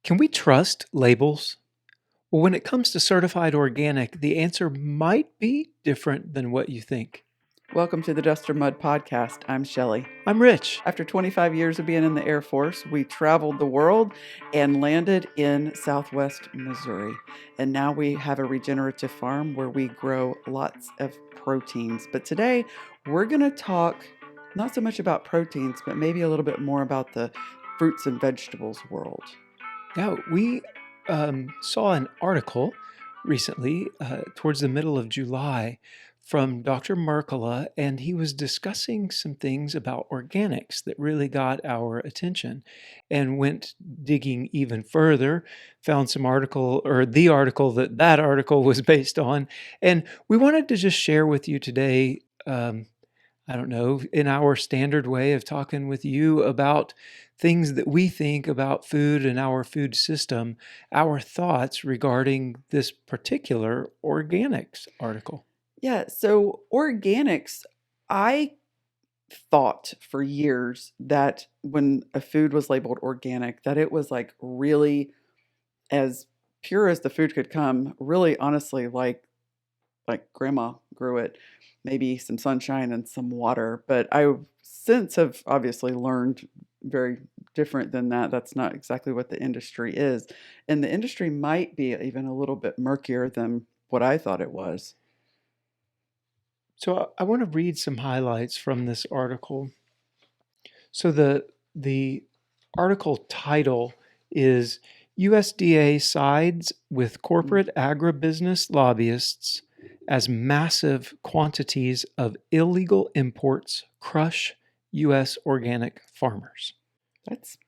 Can we trust labels? Well, when it comes to certified organic, the answer might be different than what you think. Welcome to the Dust or Mud podcast. I'm Shelley. I'm Rich. After 25 years of being in the Air Force, we traveled the world and landed in Southwest Missouri. And now we have a regenerative farm where we grow lots of proteins. But today we're going to talk not so much about proteins, but maybe a little bit more about the fruits and vegetables world. Yeah, we saw an article recently, towards the middle of July, from Dr. Merkala, and he was discussing some things about organics that really got our attention and went digging even further, found some article or the article that article was based on. And we wanted to just share with you today, I don't know, in our standard way of talking with you about things that we think about food and our food system, our thoughts regarding this particular organics article. Yeah, so organics, I thought for years that when a food was labeled organic, that it was like really as pure as the food could come, really honestly like grandma grew it, maybe some sunshine and some water. But I since have obviously learned very different than that. That's not exactly what the industry is. And the industry might be even a little bit murkier than what I thought it was. So I want to read some highlights from this article. So the article title is USDA sides with corporate agribusiness lobbyists as massive quantities of illegal imports crush U.S. organic farmers. That's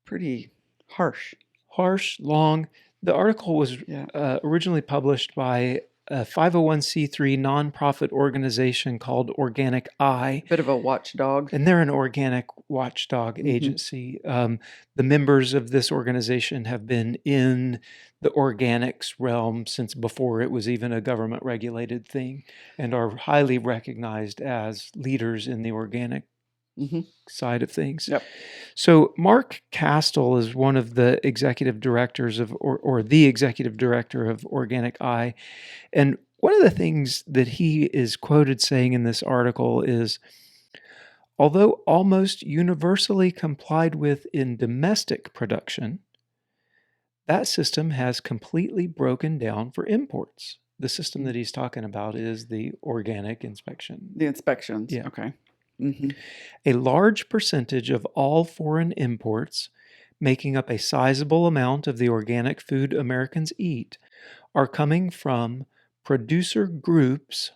pretty harsh. Harsh, long. The article was Yeah. originally published by a 501c3 nonprofit organization called OrganicEye. Bit of a watchdog. And they're an organic watchdog agency. The members of this organization have been in the organics realm since before it was even a government regulated thing and are highly recognized as leaders in the organic side of things. Yep. So Mark Castle is one of the executive directors of, or the executive director of OrganicEye. And one of the things that he is quoted saying in this article is, although almost universally complied with in domestic production, that system has completely broken down for imports. The system that he's talking about is the organic inspection. The inspections. Yeah. Okay. A large percentage of all foreign imports, making up a sizable amount of the organic food Americans eat, are coming from producer groups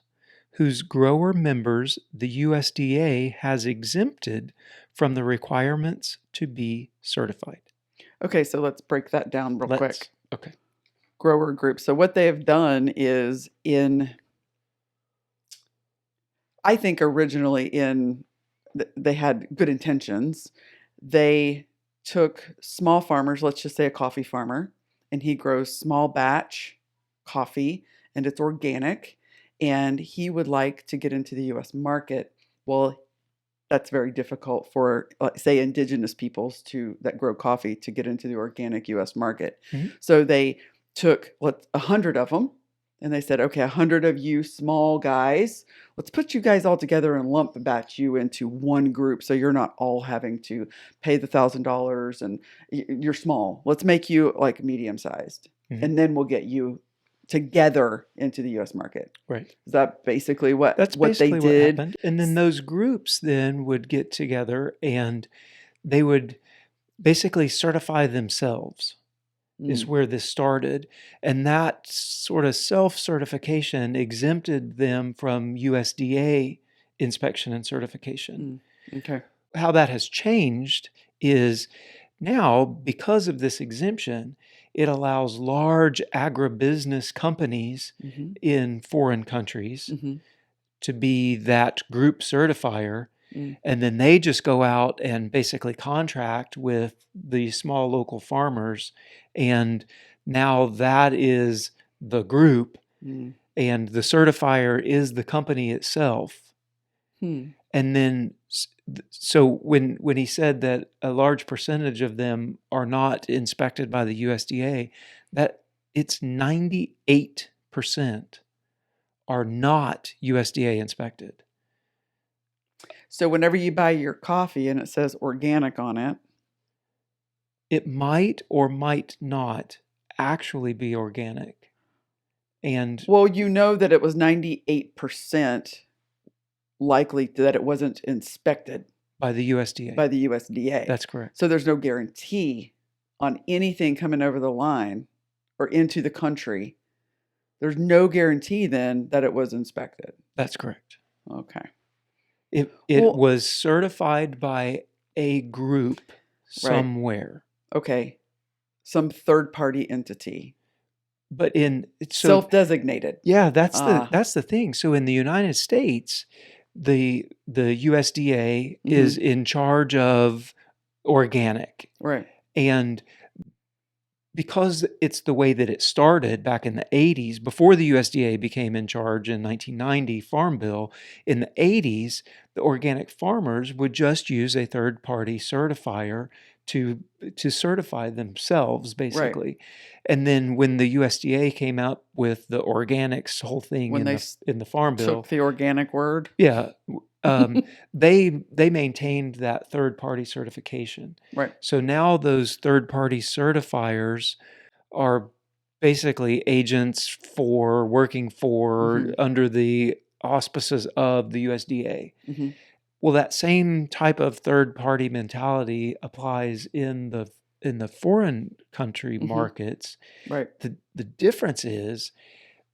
whose grower members the USDA has exempted from the requirements to be certified. Okay, so let's break that down real quick. Okay. Grower group. So what they have done is I think originally they had good intentions. They took small farmers, let's just say a coffee farmer, and he grows small batch coffee and it's organic, and he would like to get into the US market. Well, that's very difficult for, say, indigenous peoples that grow coffee to get into the organic U.S. market. So they took 100 of them, and they said, okay, 100 of you small guys, let's put you guys all together and lump batch you into one group so you're not all having to pay the $1,000 and you're small. Let's make you like medium-sized, and then we'll get you together into the U.S. market. Right. Is that basically what That's what basically they did? What happened. And then those groups then would get together and they would basically certify themselves is where this started. And that sort of self-certification exempted them from USDA inspection and certification. Okay. How that has changed is now, because of this exemption, it allows large agribusiness companies in foreign countries to be that group certifier. And then they just go out and basically contract with the small local farmers. And now that is the group, and the certifier is the company itself. And then, so when he said that a large percentage of them are not inspected by the USDA, that it's 98% are not USDA inspected. So whenever you buy your coffee and it says organic on it, It might or might not actually be organic. And well, you know that it was 98% likely that it wasn't inspected by the USDA. by the USDA. That's correct. So there's no guarantee on anything coming over the line or into the country. There's no guarantee then that it was inspected. That's correct. Okay. It Well- was certified by a group somewhere. Okay. Some third party entity. But Self-designated. Yeah, that's the thing. So in the United States, the USDA is in charge of organic. Right. And because it's the way that it started back in the 80s, before the USDA became in charge in 1990 Farm Bill, in the 80s, the organic farmers would just use a third-party certifier to certify themselves, basically. And then when the USDA came out with the organics whole thing When in the Farm Bill, took the organic word. yeah, they maintained that third-party certification. Right. So now those third-party certifiers are basically agents working for under the auspices of the USDA. Mhm. Well, that same type of third-party mentality applies in the foreign country markets. Right. The difference is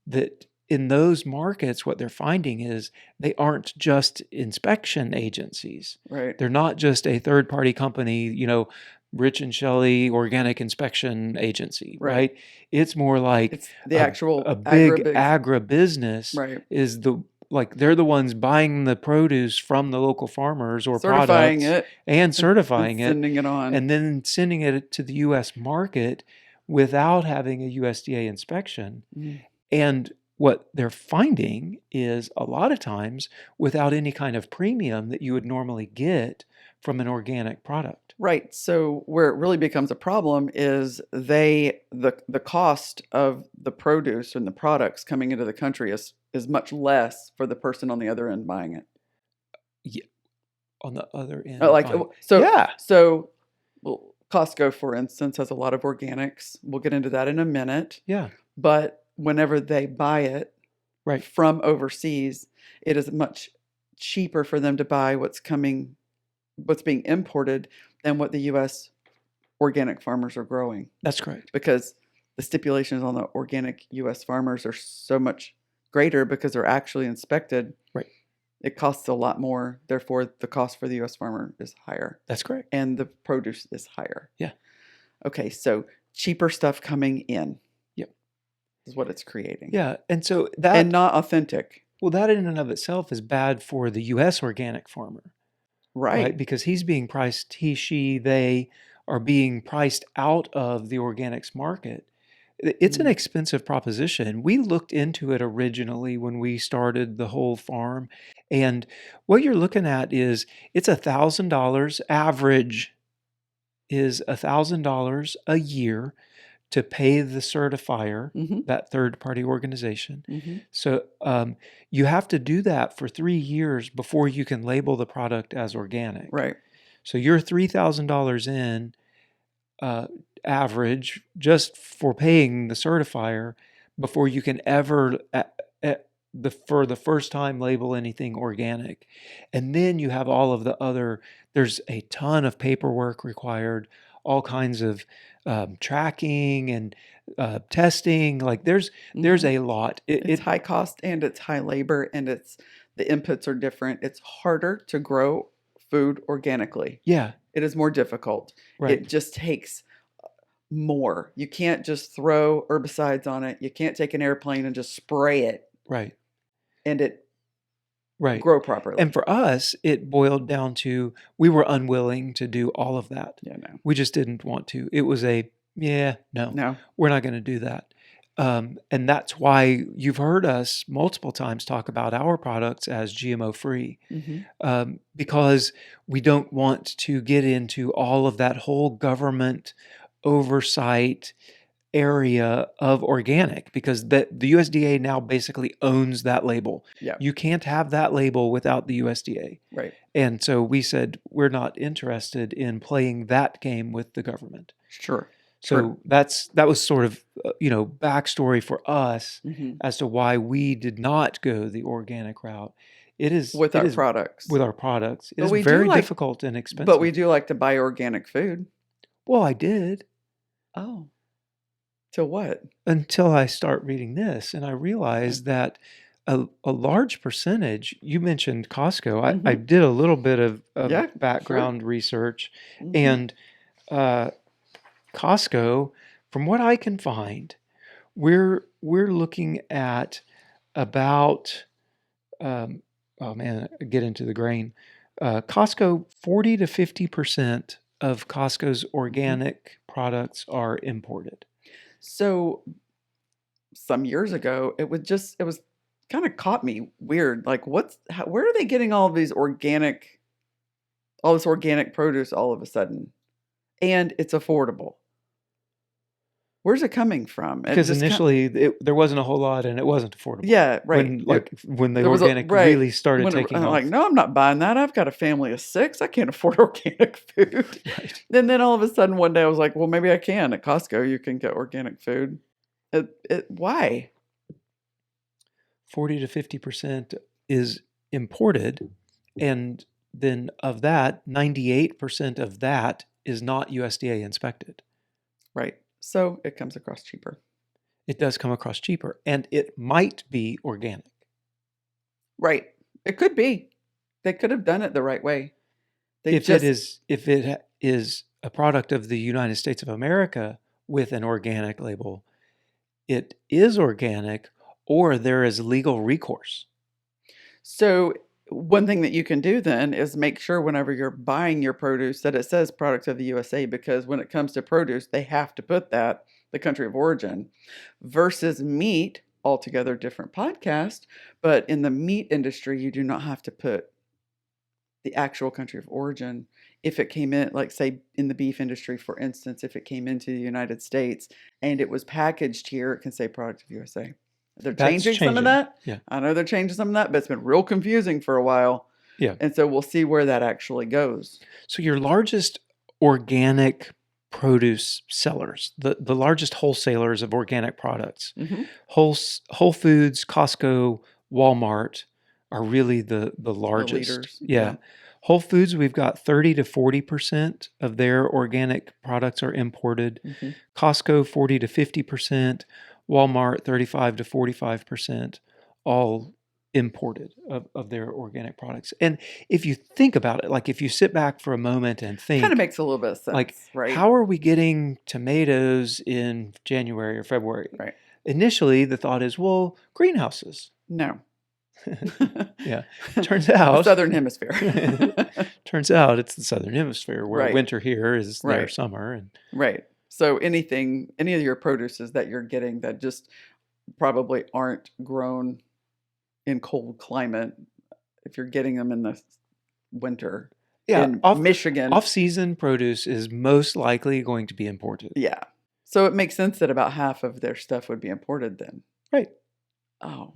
that in those markets, what they're finding is they aren't just inspection agencies. Right. They're not just a third-party company, Rich and Shelley Organic Inspection Agency, right? It's more like It's the actual a big agribusiness. agribusiness Right. is they're the ones buying the produce from the local farmers or Certifying products it and certifying and sending it on. and then sending it to the U.S. market without having a USDA inspection. And what they're finding is a lot of times without any kind of premium that you would normally get from an organic product. Right. So where it really becomes a problem is the cost of the produce and the products coming into the country is much less for the person on the other end buying it. Yeah. On the other end. So well, Costco, for instance, has a lot of organics. We'll get into that in a minute. Yeah. But whenever they buy it from overseas, it is much cheaper for them to buy what's being imported than what the U.S. organic farmers are growing. That's correct. Because the stipulations on the organic U.S. farmers are so much greater because they're actually inspected. Right. It costs a lot more. Therefore, the cost for the U.S. farmer is higher. That's correct. And the produce is higher. Yeah. Okay, so cheaper stuff coming in. Yep. Is what it's creating. Yeah. And so that. And not authentic. Well, that in and of itself is bad for the U.S. organic farmer. Right. Because he, she, they are being priced out of the organics market. It's an expensive proposition. We looked into it originally when we started the whole farm. And what you're looking at is it's $1,000 average is $1,000 a year to pay the certifier, that third-party organization. So you have to do that for 3 years before you can label the product as organic. Right. So you're $3,000 in average just for paying the certifier before you can ever, for the first time, label anything organic. And then you have all of the other, there's a ton of paperwork required, all kinds of tracking and testing. Like there's a lot. It's high cost and it's high labor and the inputs are different. It's harder to grow food organically. Yeah. It is more difficult. Right. It just takes more. You can't just throw herbicides on it. You can't take an airplane and just spray it. Right. And it grow properly. And for us, it boiled down to we were unwilling to do all of that. Yeah, no. We just didn't want to. It was no, we're not going to do that. And that's why you've heard us multiple times talk about our products as GMO free, because we don't want to get into all of that whole government oversight area of organic, because the USDA now basically owns that label. Yeah. You can't have that label without the USDA. Right. And so we said we're not interested in playing that game with the government. Sure. So that was sort of backstory for us Mhm. as to why we did not go the organic route. With our products. With our products. It But is we do very like- difficult and expensive. But we do like to buy organic food. Well, I did Oh. To what? until I start reading this, and I realized that a large percentage. You mentioned Costco. I did a little bit of Yeah, background research, Mhm. and Costco, from what I can find, we're looking at about oh man, get into the grain. Costco, 40 to 50% of Costco's organic products are imported. So some years ago, it was kind of caught me weird. Like, where are they getting all this organic produce all of a sudden? And it's affordable. Where's it coming from? Because initially there wasn't a whole lot and it wasn't affordable. Yeah, right. When the There was organic really started when taking I'm off. like, no, I'm not buying that. I've got a family of 6. I can't afford organic food. Right. And then all of a sudden one day I was like, well, maybe I can. At Costco, you can get organic food. Why? 40 to 50% is imported, and then of that, 98% of that is not USDA inspected. Right. So it comes across cheaper. It does come across cheaper, and it might be organic. Right. It could be. They could have done it the right way. If it is a product of the United States of America with an organic label, it is organic, or there is legal recourse. So one thing that you can do then is make sure whenever you're buying your produce that it says product of the USA, because when it comes to produce, they have to put that, the country of origin, versus meat, altogether different podcast. But in the meat industry, you do not have to put the actual country of origin. If it came in, like say in the beef industry, for instance, if it came into the United States and it was packaged here, it can say product of USA. They're changing some of that. Yeah. I know they're changing some of that, but it's been real confusing for a while. Yeah. And so we'll see where that actually goes. So your largest organic produce sellers, the largest wholesalers of organic products, Whole Foods, Costco, Walmart are really the largest. leaders. Yeah. Whole Foods, we've got 30 to 40% of their organic products are imported. Costco, 40 to 50%. Walmart, 35 to 45%, all imported of their organic products. And if you think about it, like if you sit back for a moment and think, Kind of makes a little bit of sense, like, right? how are we getting tomatoes in January or February? Right. Initially, the thought is, well, greenhouses. No. Yeah. Turns out. Southern Hemisphere. Turns out it's the Southern Hemisphere where Right. winter here is their Right. summer. And Right. So any of your produces that you're getting that just probably aren't grown in cold climate, if you're getting them in the winter in Michigan. Off-season produce is most likely going to be imported. Yeah. So it makes sense that about half of their stuff would be imported then. Right. Oh,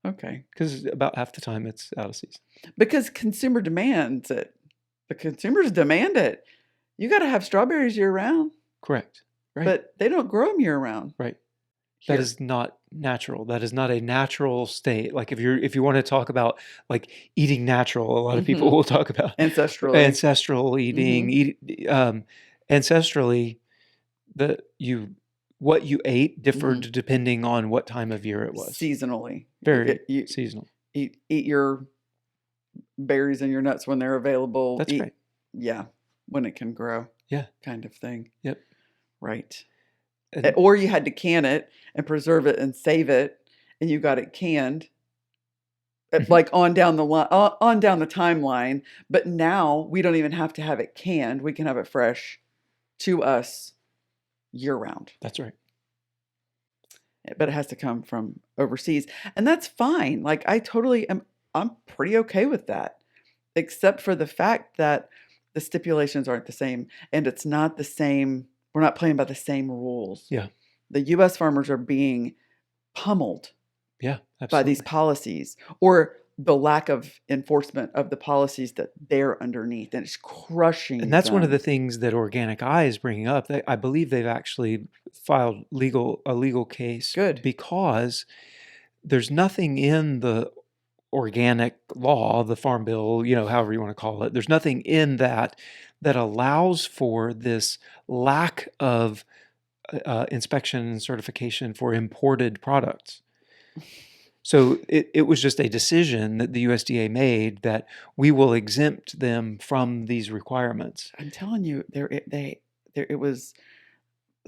okay. Because about half the time it's out of season. Because consumer demands it. The consumers demand it. You got to have strawberries year round. Correct. Right. But they don't grow them year round. Right. Here. That is not natural. That is not a natural state. Like if you want to talk about like eating natural, a lot of people will talk about ancestral eating. Ancestrally, what you ate differed depending on what time of year it was. Seasonally. Very seasonal. Eat your berries and your nuts when they're available. That's right. Yeah, when it can grow. Yeah. Kind of thing. Yep. Right. Or you had to can it and preserve it and save it, and you got it canned, like on down the timeline. But now we don't even have to have it canned; we can have it fresh to us year round. That's right. but it has to come from overseas. And that's fine. Like I totally am I'm pretty okay with that. Except for the fact that the stipulations aren't the same and it's not the same. We're not playing by the same rules. Yeah. The US farmers are being pummeled Yeah, by these absolutely. policies or the lack of enforcement of the policies that they're underneath, and it's crushing And that's one of the them. things that OrganicEye is bringing up. I believe they've actually filed a legal case Good. because there's nothing in the organic law, the Farm Bill, however you want to call it. There's nothing in that allows for this lack of inspection and certification for imported products. So it was just a decision that the USDA made that we will exempt them from these requirements. I'm telling you, it was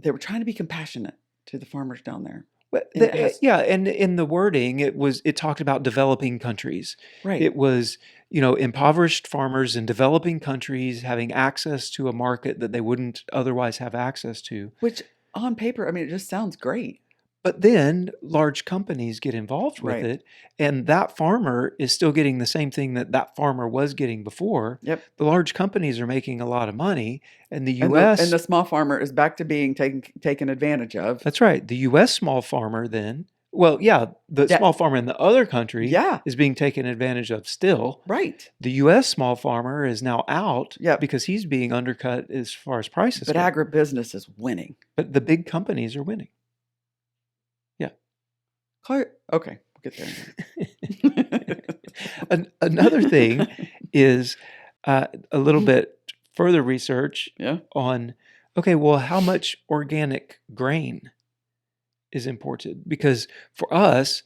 they were trying to be compassionate to the farmers down there. But And it has yeah, and in the wording, it talked about developing countries. right, It was, impoverished farmers in developing countries having access to a market that they wouldn't otherwise have access to. which on paper, I mean, it just sounds great. But then large companies get involved with Right. it, and that farmer is still getting the same thing that farmer was getting before. Yep. The large companies are making a lot of money, and the And U.S. the small farmer is back to being taken advantage of. That's right. The U.S. small farmer then, well, yeah, the Yeah. small farmer in the other country Yeah. is being taken advantage of still. Right. The U.S. small farmer is now out Yep. because he's being undercut as far as prices But go. agribusiness is winning. But the big companies are winning. Okay, we'll get there. Another thing is a little bit further research Yeah. on, okay, well, how much organic grain is imported? Because for us,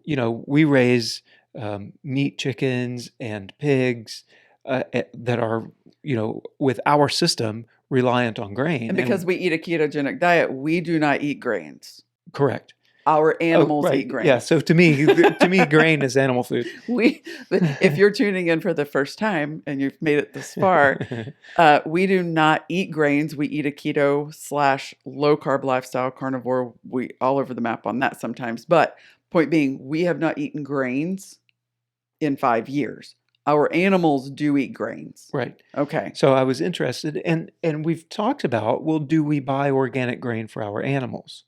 we raise meat chickens and pigs that are, with our system reliant on grain. And because we eat a ketogenic diet, we do not eat grains. Correct. Our animals right. eat grains. Yeah. So to me, grain is animal food. If you're tuning in for the first time and you've made it this far, we do not eat grains. We eat a keto / low carb lifestyle, carnivore. We all over the map on that sometimes. But point being, we have not eaten grains in 5 years. Our animals do eat grains. Right. Okay. So I was interested, and we've talked about, well, do we buy organic grain for our animals?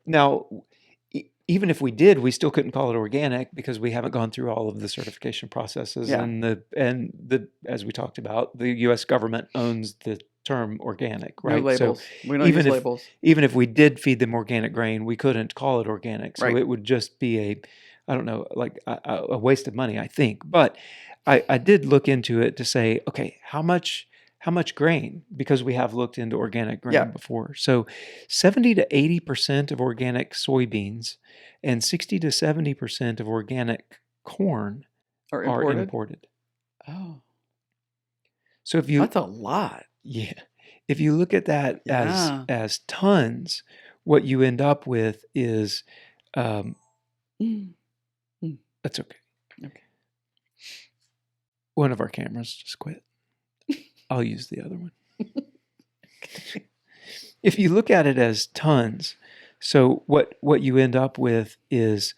Now, even if we did, we still couldn't call it organic because we haven't gone through all of the certification processes, Yeah. and the as we talked about, the U.S. government owns the term organic, No right? labels. We don't even use if- labels. Even if we did feed them organic grain, we couldn't call it organic. So Right. it would just be I don't know, like a waste of money, I think. But I did look into it to say, okay, how much grain? Because we have looked into organic grain Yeah. before. So 70 to 80% of organic soybeans and 60 to 70% of organic corn Or are imported. imported. Oh, So if you that's a lot. yeah, if you look at that Yeah. as tons, what you end up with is Mm. that's okay. Okay. One of our cameras just quit. I'll use the other one. If you look at it as tons, so what you end up with is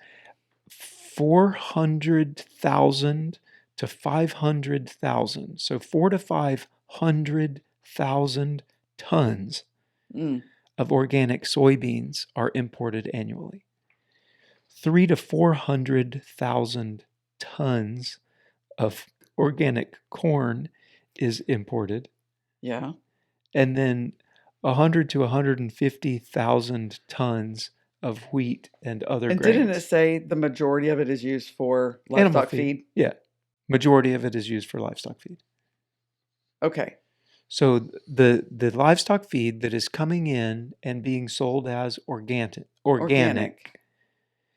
400,000 to 500,000. So 4 to 500,000 tons Mm. of organic soybeans are imported annually. 3 to 400,000 tons of organic corn is imported, Yeah. and then 100 to 150,000 tons of wheat and other And grains. didn't it say the majority of it is used for Animal livestock feed? Yeah. Majority of it is used for livestock feed. Okay. So the livestock feed that is coming in and being sold as organic.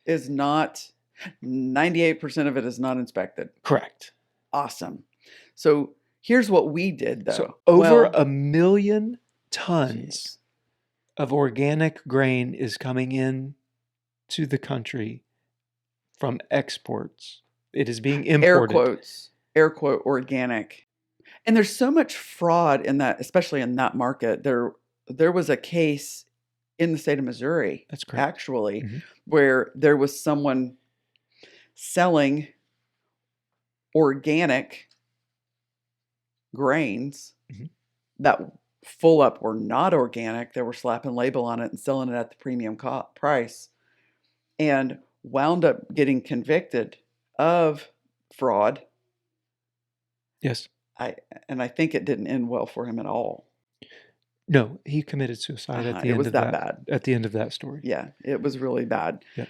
Is not 98% of it is not inspected. Correct. Awesome. So here's what we did though. So over Well, 1 million tons jeez. of organic grain is coming in to the country from exports. It is being imported. air quote organic. And there's so much fraud in that, especially in that market. There was a case in the state of Missouri, That's correct. actually, Mhm. where there was someone selling organic grains Mhm. that full up were not organic. They were slapping label on it and selling it at the premium price, and wound up getting convicted of fraud. Yes. I think it didn't end well for him at all. No, he committed suicide at the It end was of that that bad. at the end of that story. Yeah, it was really bad. Yeah.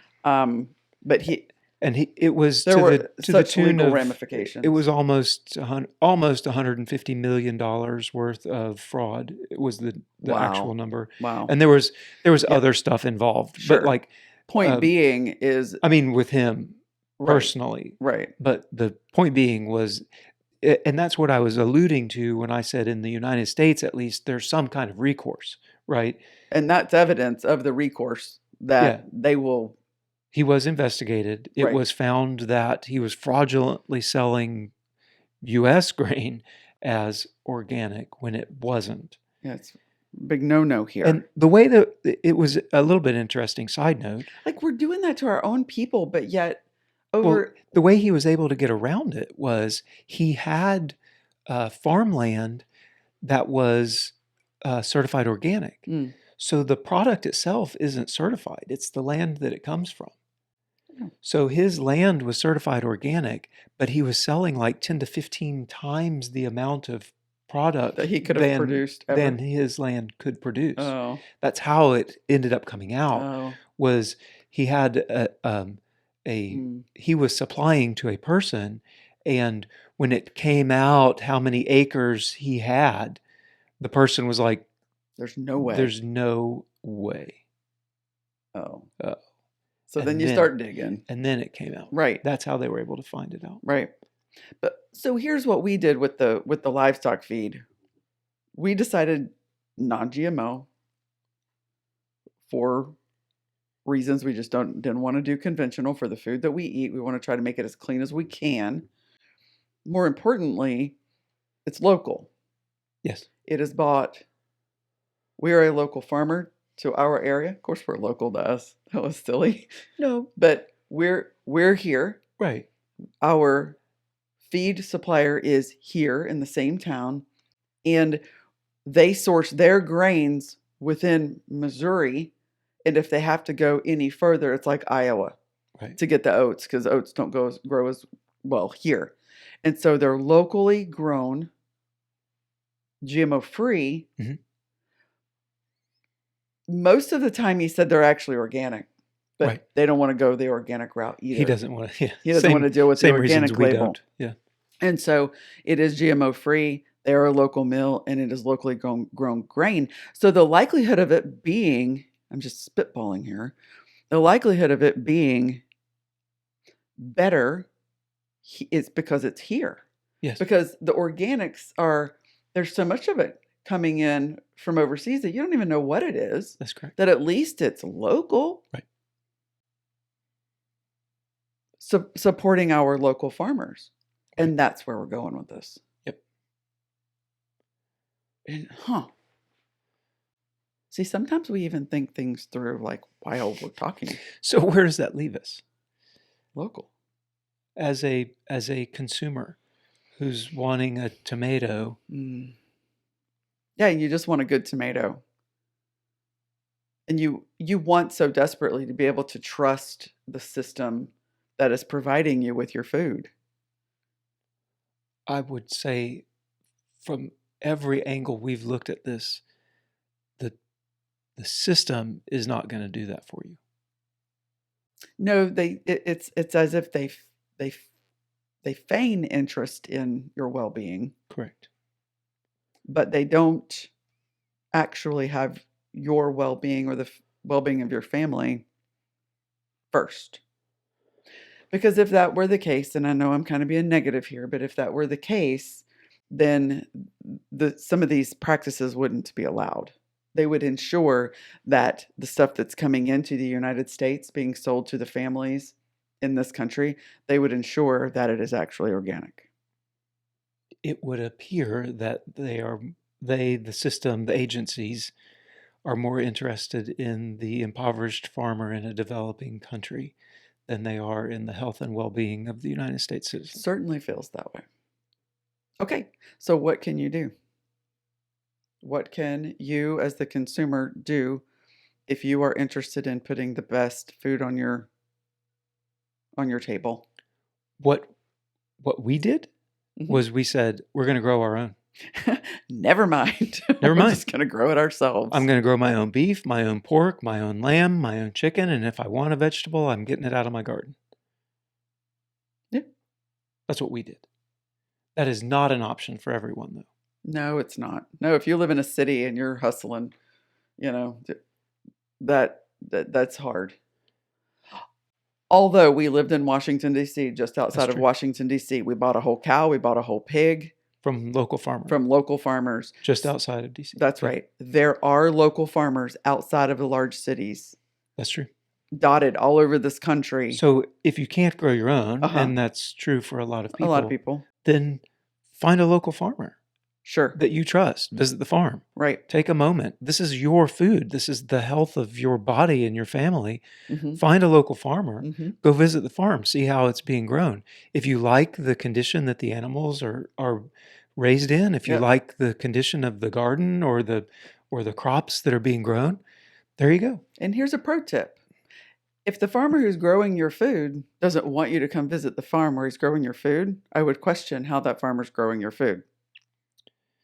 But And it was there to were the such tune legal of, it ramifications. was almost $150 million worth of fraud. It was the actual Wow. number. Wow. And there was Yeah, other stuff involved, but sure. like, Point being is I mean, with him right, personally, right. but the point being was, and that's what I was alluding to when I said in the United States, at least, there's some kind of recourse, right? And that's evidence of the recourse Yeah. that they will. He was investigated. It Right. was found that he was fraudulently selling U.S. grain as organic when it wasn't. Yeah, it's a big no-no here. And the way that it was a little bit interesting side note, Like, we're doing that to our own people, but yet well, over. the way he was able to get around it was he had farmland that was certified organic. Mm. So the product itself isn't certified. It's the land that it comes from. Mm. So his land was certified organic, but he was selling like 10 to 15 times the amount of product That he could have produced ever. than his land could produce. Oh, That's how it ended up coming out. oh. Was he had he was supplying to a person, and when it came out how many acres he had, the person was like, There's no way. "There's no way." Oh. Oh. So And then you then- start digging. And then it came out. Right. That's how they were able to find it out. Right. But so here's what we did with the livestock feed. We decided non-GMO for reasons we just didn't want to do conventional for the food that we eat. We want to try to make it as clean as we can. More importantly, it's local. Yes. It is bought. We are a local farmer to our area. Of course, we're local to us. That was silly. No. But we're here. Right. Our feed supplier is here in the same town, and they source their grains within Missouri. And if they have to go any further, it's like Iowa, Right. to get the oats, because oats don't grow as well here. And so they're locally grown, GMO free. Mm-hmm. Most of the time, he said they're actually organic, but Right. they don't want to go the organic route either. He doesn't want to. Yeah. He doesn't want to deal with the same reasons organic we label. don't. Yeah. And so it is GMO free. They are a local mill, and it is locally grown grain. So the likelihood of it being, I'm just spitballing here, the likelihood of it being better is because it's here. Yes. Because the organics there's so much of it coming in from overseas that you don't even know what it is. That's correct. That at least it's local. Right. Supporting our local farmers. Right. And that's where we're going with this. Yep. And see, sometimes we even think things through, like, while we're talking. So where does that leave us Local. as a consumer who's wanting a tomato? Mm. Yeah, you just want a good tomato. And you want so desperately to be able to trust the system that is providing you with your food. I would say, from every angle we've looked at this, the system is not going to do that for you. No, it's as if they feign interest in your well-being, Correct. but they don't actually have your well-being or the well-being of your family first. Because if that were the case, and I know I'm kind of being negative here, but if that were the case, then some of these practices wouldn't be allowed. They would ensure that the stuff that's coming into the United States being sold to the families in this country, they would ensure that it is actually organic. It would appear that the system, the agencies are more interested in the impoverished farmer in a developing country than they are in the health and well-being of the United States citizen. Certainly feels that way. Okay, so what can you do? What can you as the consumer do if you are interested in putting the best food on your table? What we did Mhm. was we said, we're going to grow our own. Never mind. Never We're mind. just going to grow it ourselves. I'm going to grow my own beef, my own pork, my own lamb, my own chicken, and if I want a vegetable, I'm getting it out of my garden. Yeah. That's what we did. That is not an option for everyone, though. No, it's not. No, if you live in a city and you're hustling, that's hard. Although we lived in Washington, D.C., just outside of true. Washington, D.C., we bought a whole cow, we bought a whole pig From local farmers. from local farmers. Just outside of DC. That's Yeah, right. There are local farmers outside of the large cities that's true. dotted all over this country. So if you can't grow your own, Uh-huh. and that's true for a lot of A people, lot of people. then find a local farmer Sure. that you trust. Visit the farm. Right. Take a moment. This is your food. This is the health of your body and your family. Mm-hmm. Find a local farmer. Mm-hmm. Go visit the farm. See how it's being grown. If you like the condition that the animals are raised in, if you Yep. like the condition of the garden or the crops that are being grown, there you go. And here's a pro tip. If the farmer who's growing your food doesn't want you to come visit the farm where he's growing your food, I would question how that farmer's growing your food.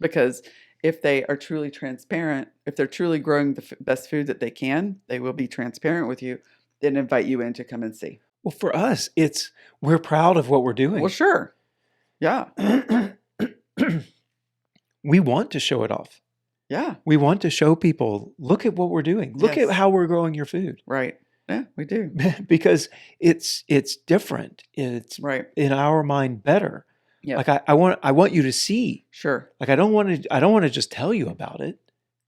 Because if they are truly transparent, if they're truly growing the best food that they can, they will be transparent with you, then invite you in to come and see. Well, for us, we're proud of what we're doing. Well, sure. Yeah. We want to show it off. Yeah. We want to show people, look at what we're doing. Look Yes. at how we're growing your food. Right. Yeah, we do. Because it's different. It's Right. in our mind better. Yeah. Like I want you to see. Sure. Like I don't want to just tell you about it.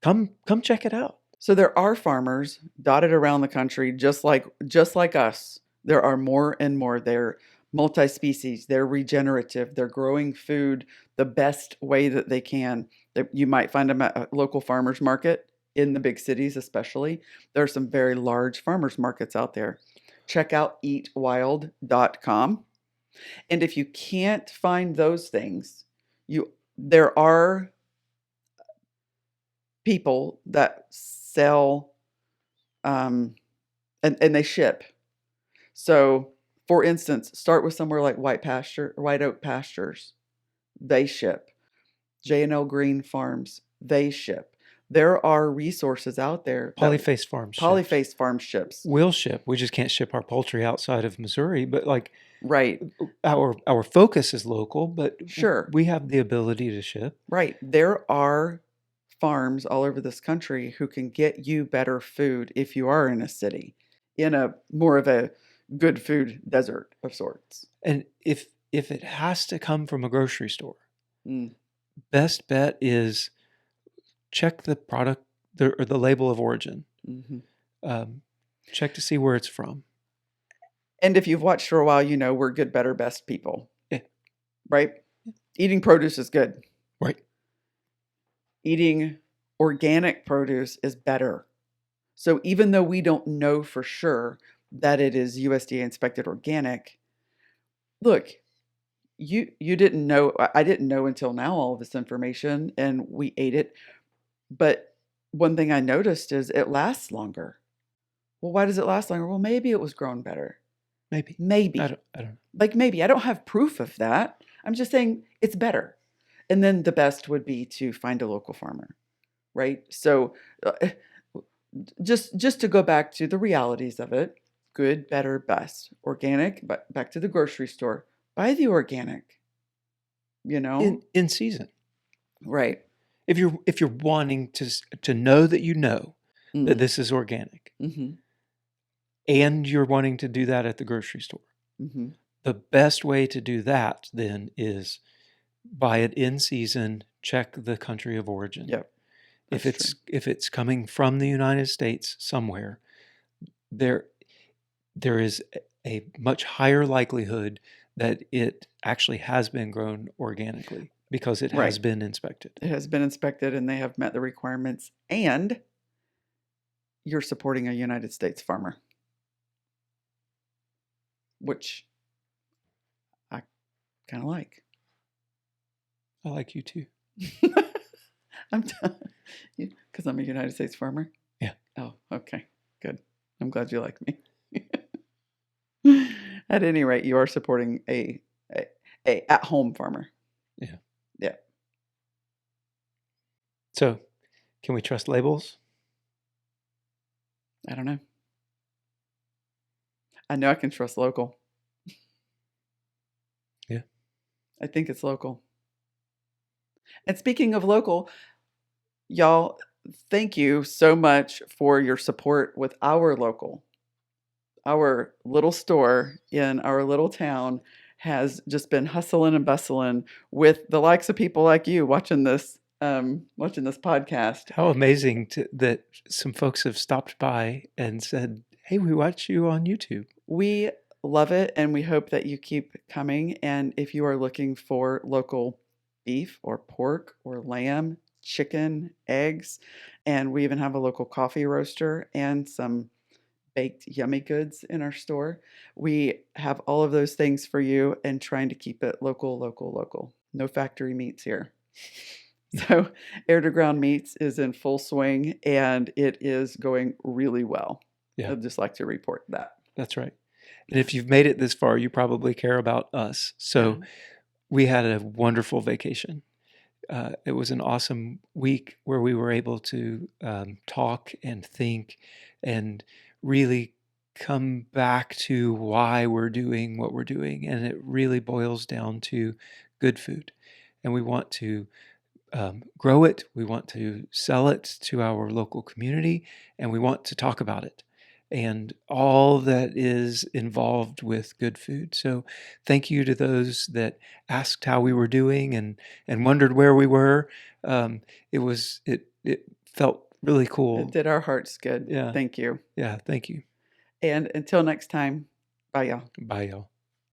Come check it out. So there are farmers dotted around the country just like us. There are more and more. They're multi-species, they're regenerative, they're growing food the best way that they can. You might find them at a local farmers market in the big cities especially. There are some very large farmers markets out there. Check out eatwild.com. And if you can't find those things, there are people that sell and they ship. So, for instance, start with somewhere like White Oak Pastures. They ship. J&L Green Farms. They ship. There are resources out there. Polyface Farms. Polyface Farm ships. Will ship. We just can't ship our poultry outside of Missouri. But like Right. our focus is local, but Sure. we have the ability to ship. Right. There are farms all over this country who can get you better food if you are in a city, in a more of a good food desert of sorts. And if it has to come from a grocery store, Mm. best bet is check the product or the label of origin. Mm-hmm. Check to see where it's from. And if you've watched for a while, you know we're good, better, best people. Yeah. Right? Eating produce is good. Right. Eating organic produce is better. So even though we don't know for sure that it is USDA inspected organic, look, you didn't know, I didn't know until now all of this information, and we ate it. But one thing I noticed is it lasts longer. Well, why does it last longer? Well, maybe it was grown better. Maybe. Maybe. I don't. Like maybe. I don't have proof of that. I'm just saying it's better. And then the best would be to find a local farmer, right? So just to go back to the realities of it, good, better, best. Organic, but back to the grocery store. Buy the organic, In season. Right. If you're wanting to know that you know Mm. that this is organic, Mm-hmm. and you're wanting to do that at the grocery store, Mm-hmm. the best way to do that then is buy it in season. Check the country of origin. Yep. If it's coming from the United States somewhere, there is a much higher likelihood that it actually has been grown organically because it has Right. been inspected. It has been inspected and they have met the requirements. And you're supporting a United States farmer, which I kind of like. I like you too. I'm because I'm a United States farmer. Yeah. Oh, okay, good. I'm glad you like me. At any rate, you are supporting a at-home farmer. Yeah. Yeah. So, can we trust labels? I don't know. I know I can trust local. Yeah. I think it's local. And speaking of local, y'all, thank you so much for your support with our local. Our little store in our little town has just been hustling and bustling with the likes of people like you watching this podcast. How amazing that some folks have stopped by and said, "Hey, we watch you on YouTube." We love it, and we hope that you keep coming. And if you are looking for local beef or pork or lamb, chicken, eggs, and we even have a local coffee roaster and some baked yummy goods in our store. We have all of those things for you and trying to keep it local, local, local. No factory meats here. So, Air to Ground Meats is in full swing and it is going really well. Yeah. I'd just like to report that. That's right. And if you've made it this far, you probably care about us. So, we had a wonderful vacation. It was an awesome week where we were able to talk and think and really come back to why we're doing what we're doing. And it really boils down to good food. And we want to grow it, we want to sell it to our local community, and we want to talk about it and all that is involved with good food. So thank you to those that asked how we were doing and wondered where we were. It felt really cool. It did our hearts good. Yeah. Thank you. Yeah, thank you. And until next time, bye y'all. Bye y'all.